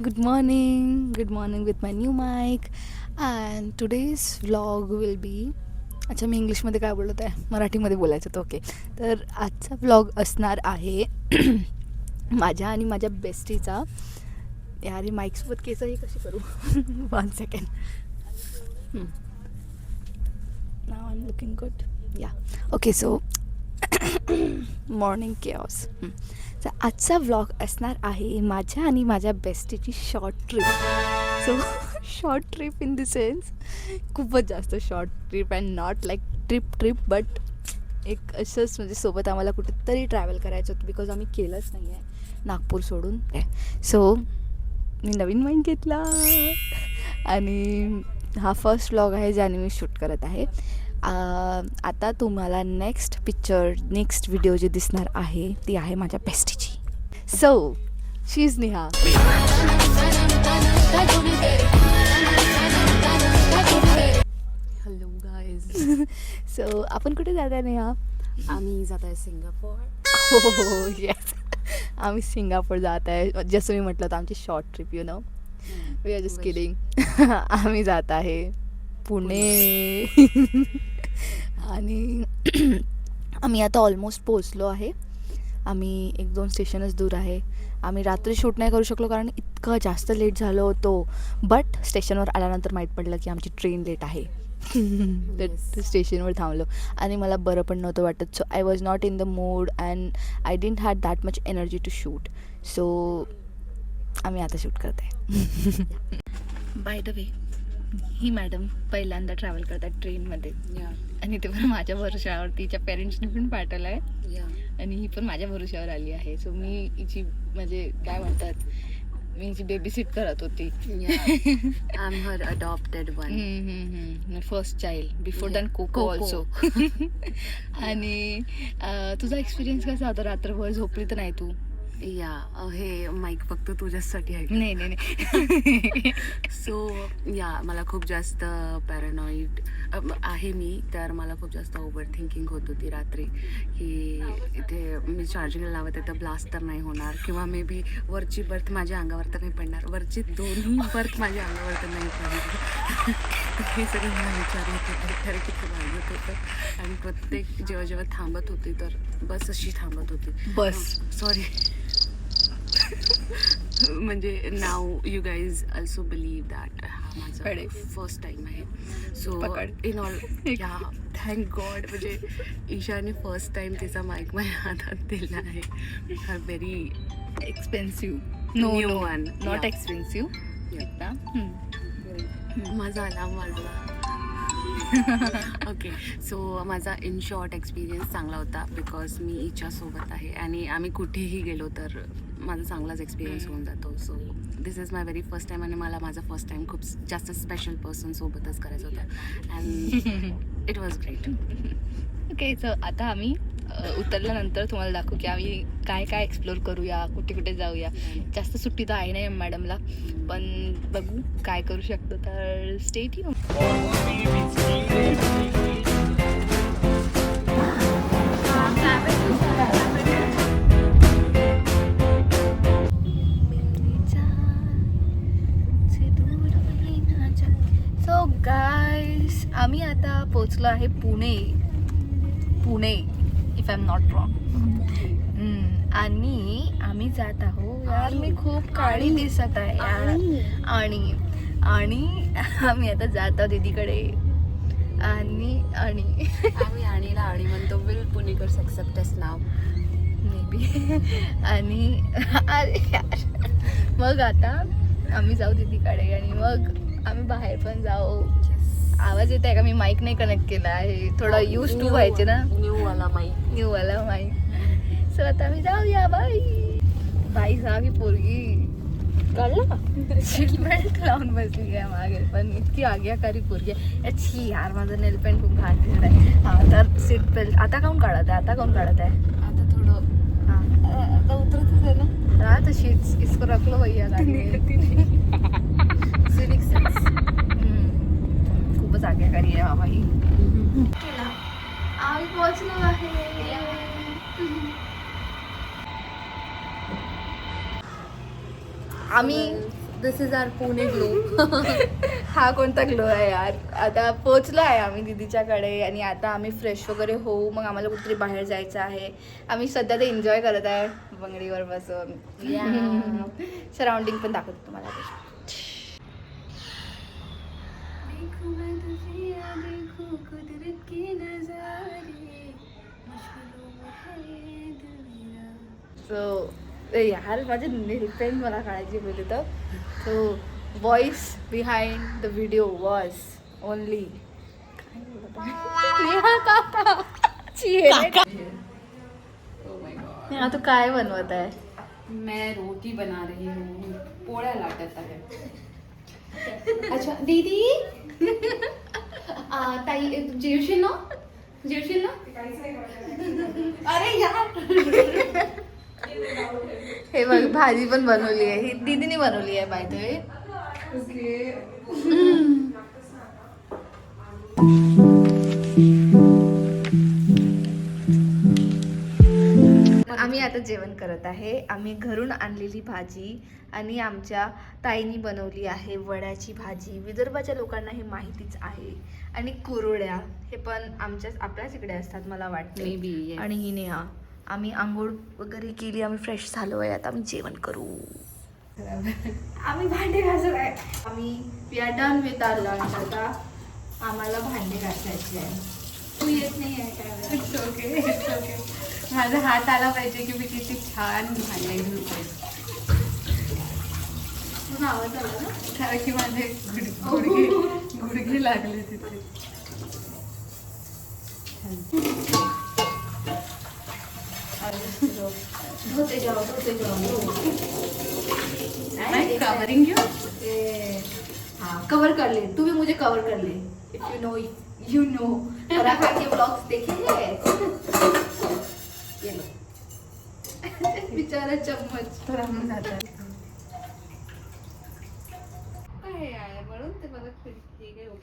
Good morning with my new mic. And today's vlog will be. अच्छा, मी इंग्लिशमध्ये काय बोलत आहे, मराठीमध्ये बोलायचं तर ओके. तर आजचा व्लॉग असणार आहे माझ्या आणि माझ्या बेस्टीचा. यार माईकसोबत केसही कशी करू. 1 second. Now I am looking good. या ओके. So morning chaos. तर आजचा व्लॉग असणार आहे माझ्या आणि माझ्या बेस्टीची short trip. So short trip in the sense खूपच जास्त short trip and not like trip but एक असंच म्हणजे सोबत आम्हाला कुठेतरी ट्रॅव्हल करायचं होतं बिकॉज आम्ही केलंच नाही आहे नागपूर सोडून. सो मी नवीन माईंड घेतला आणि हा फर्स्ट व्लॉग आहे ज्याने मी शूट करत आहे. आता तुम्हाला नेक्स्ट व्हिडिओ जी दिसणार आहे ती आहे माझ्या बेस्टीची. So she is Neha. Hello guys. So आपण कुठे जात आहे नेहा? आम्ही जात आहे सिंगापूर. हो येस, आम्ही सिंगापूर जात आहे. जसं मी म्हटलं होतं आमची short trip, you know, we are just kidding. आम्ही जात आहे पुणे. आणि आम्ही आता ऑलमोस्ट पोचलो आहे. आम्ही 1-2 स्टेशनच दूर आहे. आम्ही रात्री शूट नाही करू शकलो कारण इतकं जास्त लेट झालो होतो. बट स्टेशनवर आल्यानंतर माहीत पडलं की आमची ट्रेन लेट आहे. तर स्टेशनवर थांबलो आणि मला बरं पण नव्हतं वाटत. So I was not in the mood and I didn't had that much energy to shoot. So आम्ही आता शूट करत आहे. बाय द वे, ही मॅडम पहिल्यांदा ट्रॅव्हल करतात ट्रेनमध्ये आणि ते पण माझ्या भरोश्यावर. तिच्या पेरेंट्सने पण पाठवलं आहे आणि ही पण माझ्या भरोश्यावर आली आहे. सो मी हिची म्हणजे काय म्हणतात, मी हिची बेबी सिट करत होती. I am her adopted one. First child before than Coco also. आणि तुझा एक्सपिरियन्स कसा होता? रात्रभर झोपली तर नाही तू? हे माईक फक्त तुझ्यासाठी आहे. नाही. सो मला खूप जास्त पॅरानॉइड आहे मी. तर मला खूप जास्त ओव्हर थिंकिंग होत होती रात्री की इथे मी चार्जिंगला लावत आहे तर ब्लास्ट तर नाही होणार किंवा मे बी वरची बर्थ माझ्या अंगावर तर नाही पडणार, वरची 2 बर्थ माझ्या अंगावर तर नाही पडणार. हे सगळं मला विचार येत होतं. खरं किती वाजत होतं आणि प्रत्येक जेव्हा थांबत होती तर बस अशी थांबत होती. बस सॉरी. म्हणजे now you guys also believe that हा माझा फर्स्ट टाइम आहे. So in all thank God. म्हणजे ईशाने फर्स्ट टाइम तिचा माईक माझ्या हातात दिला आहे. हा very expensive. No one, not expensive. माझा अलार्म वाजला. ओके. सो माझा इन शॉर्ट एक्सपिरियन्स चांगला होता बिकॉज मी हिच्यासोबत आहे आणि आम्ही कुठेही गेलो तर माझा चांगलाच एक्सपिरियन्स होऊन जातो. So this is my very first time आणि मला माझा फर्स्ट टाईम खूप जास्त स्पेशल पर्सन सोबतच करायचं होतं and it was great. Okay. So आता आम्ही उतरल्यानंतर तुम्हाला दाखवू की आम्ही काय काय एक्सप्लोर करूया, कुठे कुठे जाऊया. जास्त सुट्टी तर आहे नाही मॅडमला, पण बघू काय करू शकतो. तर स्टे ट्यून. सो गाईज, आम्ही आता पोचलो आहे Pune if I am not wrong. आणि आम्ही जात आहोत. यार मी खूप काळी दिसत आहे यार. आणि आम्ही आता जात आहोत दीदीकडे. आणि आम्ही आणीला आणि म्हणतो will Punekars accept us now may be. आणि अरे यार, मग आता आम्ही जाऊ दीदीकडे आणि मग आम्ही बाहेर पण जाऊ. आवाज येत आहे का? मी माईक नाही कनेक्ट केला आहे. थोडं यूज टू व्हायचे ना. न्यू वाला माईक. सो आता आम्ही जाऊया. बाई जावी पोरगी कळलं. सीट बेल्ट लावून बसली आहे मागे, पण इतकी आज्ञाकारी पोरगी आहे. अच्छी यार, माझं नेल पेंट खूप घाण दिसत आहे. हा तर सीट बेल्ट आता काऊन काढत आहे? आता थोडं आता उतरतच आहे ना. राहा तशीच. इसको रखलो भैया गाडी. सिविक सेन्स खूपच आज्ञाकारी आहे बाबा ही. आम्ही पोहोचलो आहे. आम्ही दिस इज आवर पुणे ग्लो. हा कोणता ग्लो आहे यार. आता पोचलो आहे आम्ही दीदीच्याकडे आणि आता आम्ही फ्रेश वगैरे होऊ. मग आम्हाला कुठेतरी बाहेर जायचं आहे. आम्ही सध्या ते एन्जॉय करत आहे बंगडीवर बसून. सराउंडिंग पण दाखवतो तुम्हाला. सो यार माझे नेल पेंट मला काढायची होती तर. So voice behind the video was only तू काय बनवत आहे. मैं रोटी बना रही हूँ. पोळ्या लाटत आहे. अच्छा दीदी ताई जेवशील ना. जेवशील ना. अरे यार. हे बघ भाजी पण बनवली आहे. ही दीदीने बनवली आहे बाय द वे. आम्ही आता जेवण करत आहे. आम्ही घरून आणलेली भाजी आणि आमच्या ताईनी बनवली आहे वड्याची भाजी. विदर्भाच्या लोकांना हे माहितीच आहे. आणि कुरड्या हे पण आपल्याच इकडे असतात मला वाटते. Maybe, yes. आणि ही नेहा. आम्ही आंघोळ वगैरे केली. आम्ही फ्रेश झालो आहे. आता आम्ही जेवण करू. आम्ही भांडे घासत आहे. आम्ही we are done with our lunch. आता आम्हाला भांडे घासायचे आहे. तू येत नाही आहे काय. It's okay it's okay. माझा हात आला पाहिजे की मी किती छान भांडे धुते. तुझा आवाज आला ना. कारण की माझे गुडघे लागले तिथे. धोते जाओ. मैं कवरिंग यू. हाँ कवर कर ले. तू भी मुझे कवर कर ले. If you know paratha K blogs देखे हैं. ये लो बेचारा चम्मच. तर आम्ही जातात.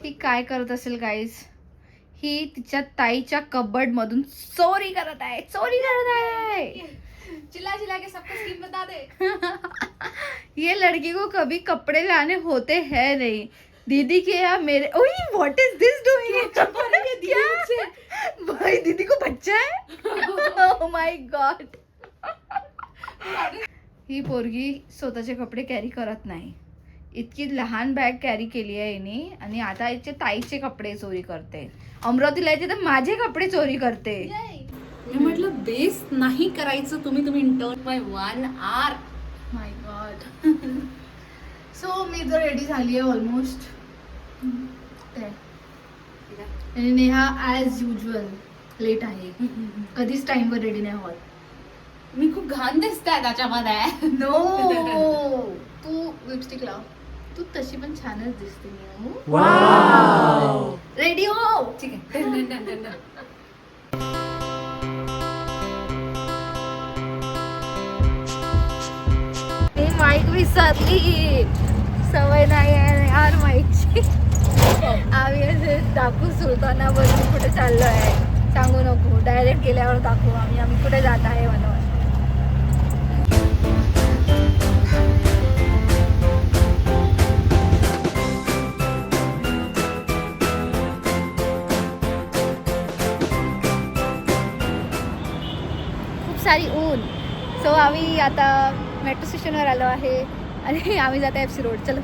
ही काय करत असेल गाईज. ही तिच्या ताईच्या कबर्ड मधून चोरी करत आहे. चिल्ला चिल्ला के सबको स्कीम बता दे. ये लड़की को कभी कपड़े लाने होते हैं नहीं. दीदी के या मेरे. ओए व्हाट इज दिस डूइंग. भाई दीदी को बच्चा है. Oh my God. ही पोरगी स्वतःचे कपडे कॅरी करत नाही. इतकी लहान बॅग कॅरी केली आहे हिने आणि आता हिचे ताईचे कपडे चोरी करते. अमरावतीला येते तर माझे कपडे चोरी करते. मी म्हटलं बेस नाही करायचं तुम्ही इंटर्न बाय 1 hour. माय गॉड. सो मी तर रेडी झाली आहे ऑलमोस्ट. आणि नेहा ॲज युजल लेट आहे. कधीच टाइमवर रेडी नाही होत. मी खूप घाण दिसताय त्याच्यामध्ये. नो तू लिपस्टिक लाव. तू तशी पण छानच दिसते. रेडी हो. ठीक आहे. डन. मी माईक विसरली. सवय नाही आहे यार माईकची. आम्ही असे दाखवू सुलताना बसून कुठे चाललो आहे सांगू नको. डायरेक्ट गेल्यावर दाखवू आम्ही कुठे जात आहे म्हणून. सारी ऊन. सो आम्ही आता मेट्रो स्टेशनवर आलो आहे आणि आम्ही जातो FC रोड. चलो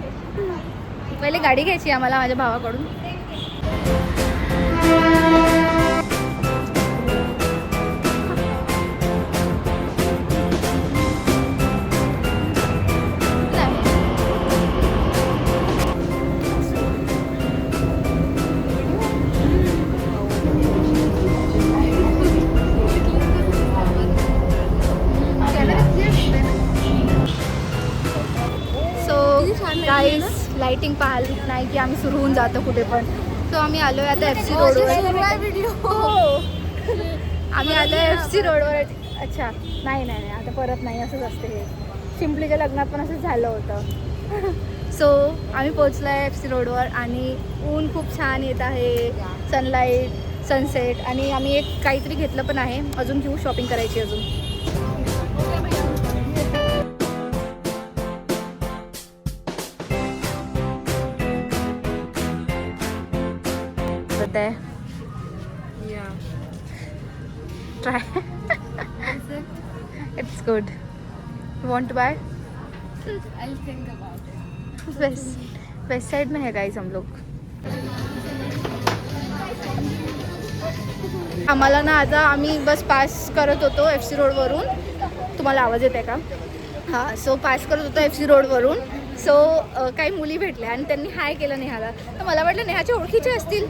पहिले गाडी घ्यायची आम्हाला माझ्या भावाकडून. गाईज लाइटिंग पाहिली नाही की आम्ही सुरू होऊन जातो कुठे पण. सो आम्ही आलो आहे आता FC रोडवर. व्हिडिओ आम्ही आलो आहे FC रोडवर. अच्छा नाही आता परत नाही असंच असते हे. चिंपलीच्या लग्नात पण असंच झालं होतं. सो आम्ही पोचलो आहे FC रोडवर आणि ऊन खूप छान येत आहे. Sunlight sunset. आणि आम्ही एक काहीतरी घेतलं पण आहे. अजून घेऊ. शॉपिंग करायची अजून. वाटत आहे. Try. It's good. You want to buy? West side में है गाइस हम लोग. आम्हाला ना आता आम्ही बस पास करत होतो FC रोडवरून. तुम्हाला आवाज येत आहे का? हां, सो पास करत होतो FC रोडवरून. सो काही मुली भेटल्या आणि त्यांनी हाय केलं नेहाला. तर मला वाटलं नेहाच्या ओळखीचे असतील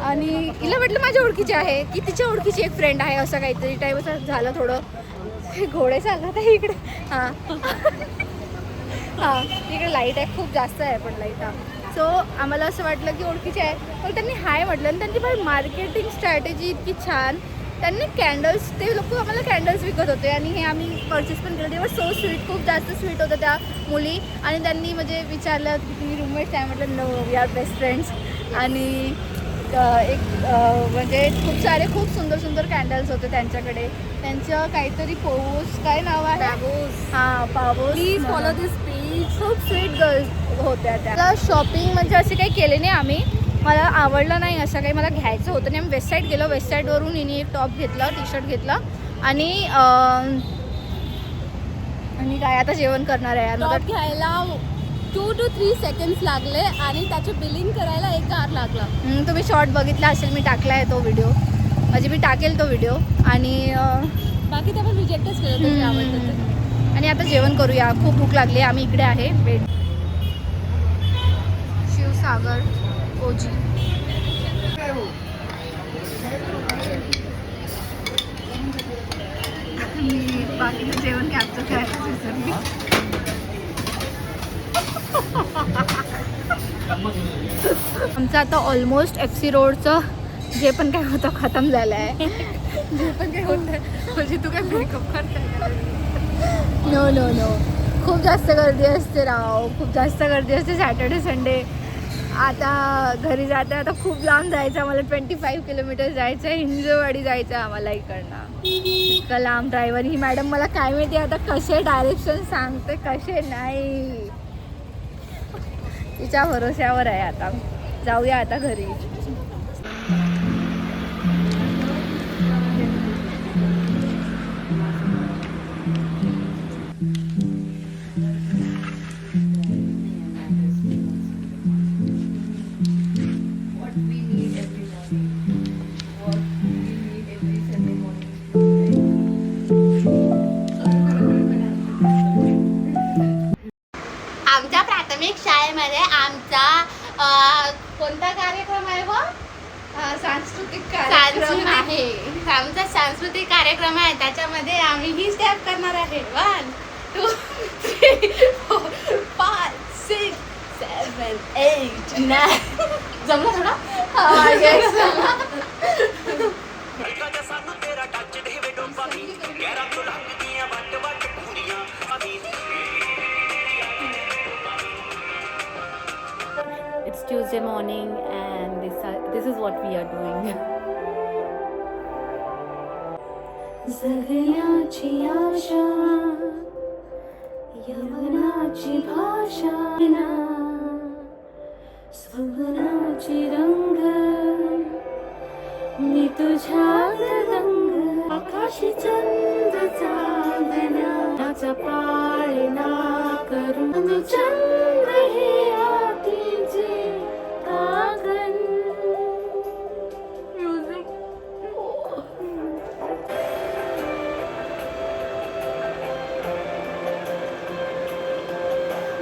आणि हिला वाटलं माझ्या ओळखीचे आहे की तिच्या ओळखीची एक फ्रेंड आहे, असं काहीतरी टाईप असं झालं थोडं. घोडे चालत आहे इकडे. हां हां, इकडे लाईट आहे, खूप जास्त आहे पण लाईट. हां, सो आम्हाला असं वाटलं की ओळखीचे आहे, पण त्यांनी हाय म्हटलं आणि त्यांची पण मार्केटिंग स्ट्रॅटेजी इतकी छान. त्यांनी कॅन्डल्स, ते लोक आम्हाला कॅन्डल्स विकत होते आणि हे आम्ही परचेस पण केलं. तेव्हा सो स्वीट, खूप जास्त स्वीट होतं त्या मुली. आणि त्यांनी म्हणजे विचारलं की तुम्ही रूममेट्स आहे, म्हटलं no, we are best friends. आणि एक म्हणजे खूप सुंदर सुंदर कॅन्डल्स होते त्यांच्याकडे. त्यांचं काहीतरी पोवोस काय नाव आहे? हां, पावोस. Please follow this page. खूप स्वीट गर्ल्स होत्या त्या. शॉपिंग म्हणजे असे काही केले नाही आम्ही, मला आवडलं नाही असं काही, मला घ्यायचं होतं नाही. आम्ही वेस्ट साईड गेलो. वेस्ट साईडवरून हिने एक टॉप घेतला, टी शर्ट घेतला आणि काय आता जेवण करणार आहे. टॉप घ्यायला 2 to 3 seconds लागले आणि त्याचे बिलिंग करायला 1 hour लागला. तुम्ही शॉर्ट बघितला असेल, मी टाकला आहे तो व्हिडिओ, म्हणजे मी टाकेल तो व्हिडिओ. आणि बाकी ते पण रिजेक्टच केलं तुम्ही आवडतं ते. आणि आता जेवण करूया, खूप भूक लागली. आम्ही इकडे आहे वेट. शिवसागर ओजी. बाकीचं जेवण कॅप्चर करायचं विसरली. आमचं आता ऑलमोस्ट FC रोडचं जे पण काय होतं खतम झालं आहे. जे पण काय होतं म्हणजे तू काय मेकअप करते? नो नो नो, खूप जास्त गर्दी असते राव, खूप जास्त गर्दी असते सॅटर्डे संडे. आता घरी जाते, आता खूप लांब जायचं आम्हाला. 25 किलोमीटर जायचं आहे, हिंजवाडी जायचं आहे आम्हाला इकडनं. इतकं लांब ड्रायव्हर. ही मॅडम मला काय माहिती आता कसे डायरेक्शन सांगते कसे नाही, तिच्या भरोश्यावर आहे. आता जाऊया आता घरी. आमच्या प्राथमिक शाळेमध्ये आमचा कोणता कार्यक्रम आहे व सांस्कृतिक कार्यक्रम आहे. आमचा सांस्कृतिक कार्यक्रम आहे, त्याच्यामध्ये आम्ही ही स्टेप करणार आहे. 1 2 3 4 5 6 7 8 9. जमलं थोडा? It's Tuesday morning and this is what we are doing. जगण्याची आशा, यवनाची भाषा, स्वप्नाची रंग, मी तुझ्यात रंग. आकाशी चंद्र चांदण्याचा पाळणा करून चंद्र हे आतीचे कागन.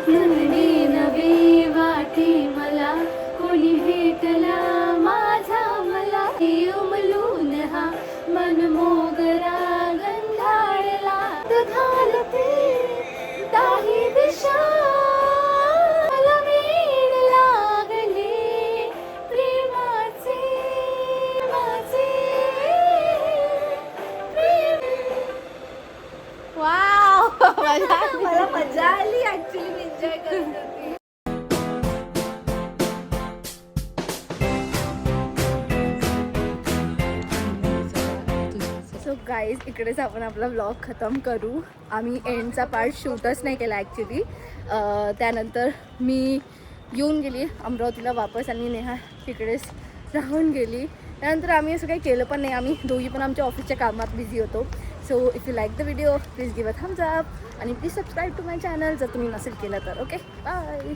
नवी नवी वाटी मला कोणी भेटला माझा, मला उमलून हा मन मोगरा गंधाळला. घालते दाही दिशा, मला वेड लागले प्रेमाचे, वाव. मला मजा आली ऍक्च्युली, मी एन्जॉय करत होती. सो गाईज, इकडेच आपण आपला व्लॉग खतम करू. आम्ही एंडचा पार्ट शूटच नाही केला ॲक्च्युली. त्यानंतर मी येऊन गेली अमरावतीला वापस आणि नेहा तिकडेच राहून गेली. त्यानंतर आम्ही असं काही केलं पण नाही. आम्ही दोघी पण आमच्या ऑफिसच्या कामात बिझी होतो. So if you like the video please give a thumbs up आणि please subscribe to my channel जर तुम्ही नसेल केलं तर. Okay bye.